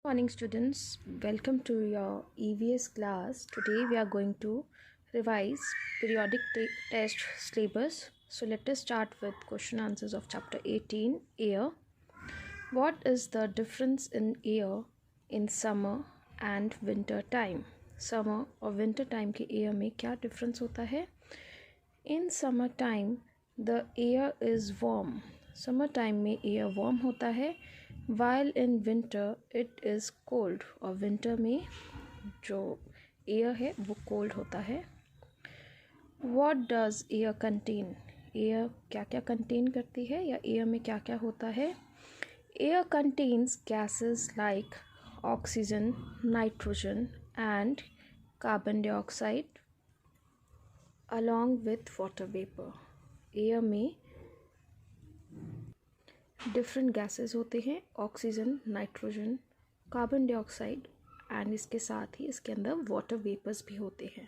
Morning students, welcome to your EVS class. Today we are going to revise periodic test syllabus. So let us start with question answers of chapter 18, air. What is the difference in air in summer and winter time? Summer और winter time के air में क्या difference होता है? In summer time the air is warm. Summer time में air warm होता है, while in winter it is cold. और winter में जो air है वो cold होता है. What does air contain? Air क्या क्या contain करती है या air में क्या क्या होता है? Air contains gases like oxygen, nitrogen and carbon dioxide along with water vapor. Air में डिफरेंट गैसेस होते हैं, oxygen, nitrogen, carbon dioxide and इसके साथ ही इसके अंदर वाटर वेपर्स भी होते हैं.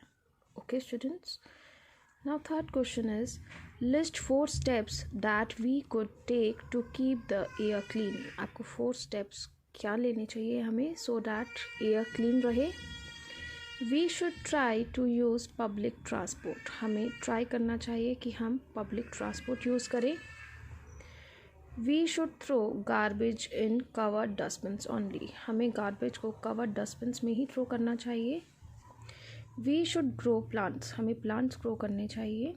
Okay students, now third question is list 4 steps that we could take to keep the air clean. आपको 4 स्टेप्स क्या लेने चाहिए हमें सो दैट एयर क्लीन रहे. We should try to use public transport. हमें ट्राई करना चाहिए कि हम पब्लिक ट्रांसपोर्ट यूज़ करें. We should throw garbage in covered dustbins only. हमें गार्बेज को कवर्ड डस्टबिन्स में ही थ्रो करना चाहिए. We should grow plants. हमें प्लांट्स ग्रो करने चाहिए.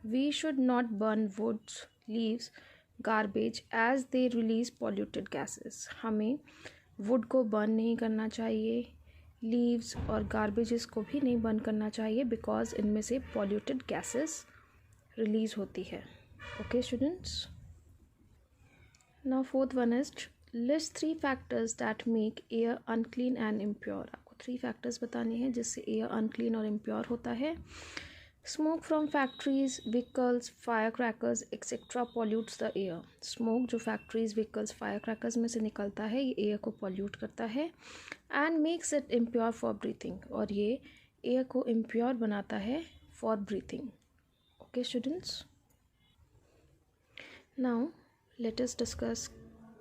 We should not burn woods, leaves, garbage as they release polluted gases. हमें वुड को बर्न नहीं करना चाहिए, लीव्स और गार्बेजेस को भी नहीं बर्न करना चाहिए बिकॉज इनमें से पॉल्यूटेड गैसेस रिलीज होती है. Okay students, now fourth one is list 3 factors that make air unclean and impure. आपको 3 factors बताने हैं जिससे air unclean और impure होता है. Smoke from factories, vehicles, firecrackers etc. pollutes the air. Smoke जो factories, vehicles, firecrackers में से निकलता है ये air को pollute करता है and makes it impure for breathing. और ये air को impure बनाता है for breathing. Okay students, now let us discuss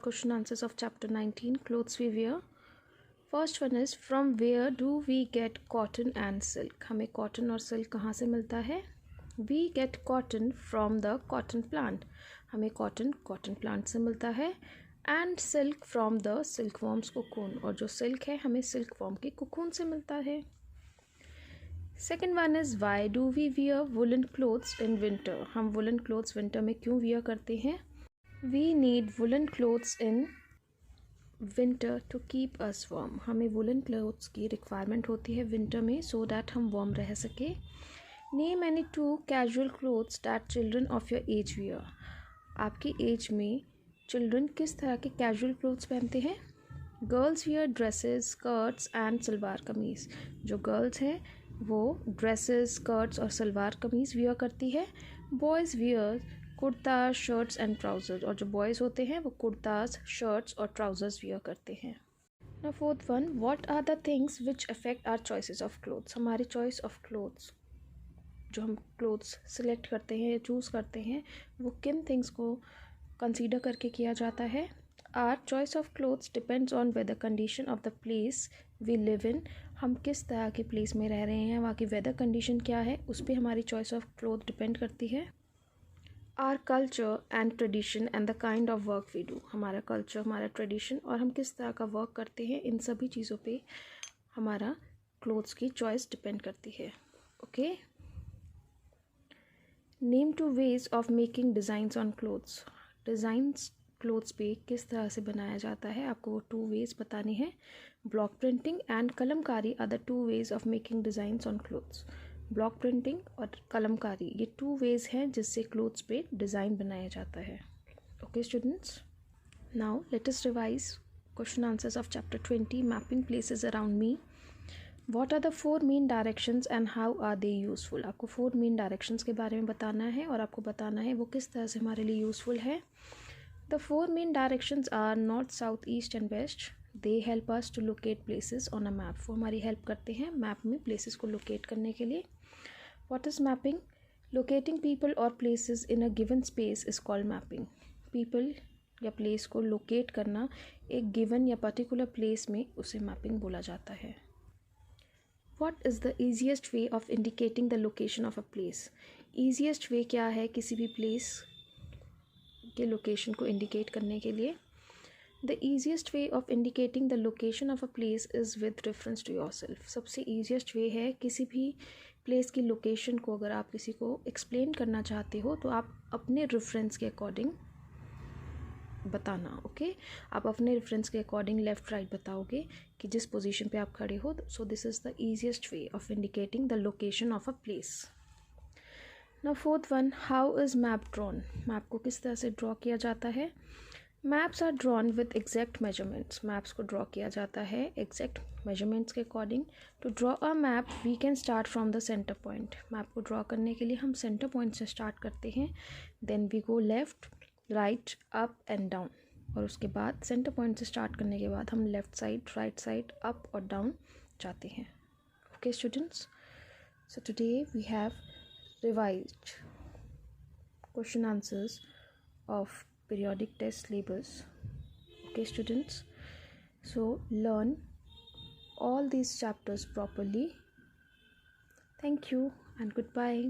question answers of chapter 19, clothes we wear. First one is from where do we get cotton and silk. हमें cotton और silk कहाँ से मिलता है? We get cotton from the cotton plant. हमें cotton plant से मिलता है and silk from the silkworms cocoon. और जो silk है हमें silkworm के cocoon से मिलता है. Second one is why do we wear woolen clothes in winter. हम woolen clothes winter में क्यों wear करते हैं? We need woolen clothes in winter to keep us warm. हमें woolen clothes की requirement होती है winter में so that हम warm रह सके. Name any 2 casual clothes that children of your age wear. आपकी age में children किस तरह के casual clothes पहनते हैं? Girls wear dresses, skirts and salwar kameez. जो girls हैं वो dresses, skirts और सलवार कमीज़ wear करती है. Boys wear kurta, shirts and trousers. और जो बॉयज़ होते हैं वो कुर्ताज, शर्ट्स और ट्राउज़र्स वियर करते हैं. Now fourth one, what are the things which affect our choices of clothes. हमारी चॉइस ऑफ क्लोथ्स, जो हम क्लोथ्स सिलेक्ट करते हैं या चूज़ करते हैं वो किन थिंग्स को कंसीडर करके किया जाता है. Our choice of clothes depends on weather condition of the place we live in. हम किस तरह के प्लेस में रह रहे हैं, वहाँ की वेदर कंडीशन क्या है, उस पर हमारी चॉइस ऑफ क्लोथ डिपेंड करती है. Our culture and tradition and the kind of work we do. हमारा कल्चर, हमारा ट्रेडिशन और हम किस तरह का वर्क करते हैं, इन सभी चीज़ों पे हमारा क्लोथ्स की चॉइस डिपेंड करती है. Okay, name 2 ways of making designs on clothes. Designs clothes पे किस तरह से बनाया जाता है, आपको वो 2 वेज बताने हैं. Block printing and kalamkari are the 2 ways of making designs on clothes. Block printing और कलमकारी ये 2 वेज हैं जिससे क्लोथ्स पे डिज़ाइन बनाया जाता है. Okay students, now let us revise question answers of chapter 20, mapping places around me. What are the 4 main directions and how are they useful. आपको 4 main directions के बारे में बताना है और आपको बताना है वो किस तरह से हमारे लिए यूज़फुल है. The 4 main directions are north, south, east and west. They help us to locate places on a map. वो हमारी हेल्प करते हैं मैप में प्लेसेस को लोकेट करने के लिए. What is mapping? Locating people or places in a given space is called mapping. People या प्लेस को लोकेट करना एक गिवन या पर्टिकुलर प्लेस में, उसे मैपिंग बोला जाता है। What is the easiest way of indicating the location of a place? Easiest way क्या है किसी भी प्लेस के लोकेशन को इंडिकेट करने के लिए? The easiest way of indicating the location of a place is with reference to yourself. सबसे easiest way है किसी भी प्लेस की लोकेशन को अगर आप किसी को एक्सप्लेन करना चाहते हो तो आप अपने रेफरेंस के अकॉर्डिंग बताना। ओके, आप अपने रेफरेंस के अकॉर्डिंग लेफ़्ट राइट बताओगे कि जिस पोजीशन पे आप खड़े हो। So this is the easiest way of indicating the location of a place. Now fourth one, how is map drawn? Map को किस तरह से ड्रॉ किया जाता है? Maps are drawn with exact measurements. Maps को ड्रॉ किया जाता है एग्जैक्ट मेजरमेंट्स के according. To draw a map we can start from the centre point. Map को ड्रॉ करने के लिए हम सेंटर पॉइंट से स्टार्ट करते हैं, then we go left, right, up and down, और उसके बाद सेंटर पॉइंट से स्टार्ट करने के बाद हम left side, right side, up और डाउन जाते हैं। Okay students, so today we have revised question answers ऑफ periodic test syllabus. Okay students, so learn all these chapters properly. Thank you and goodbye.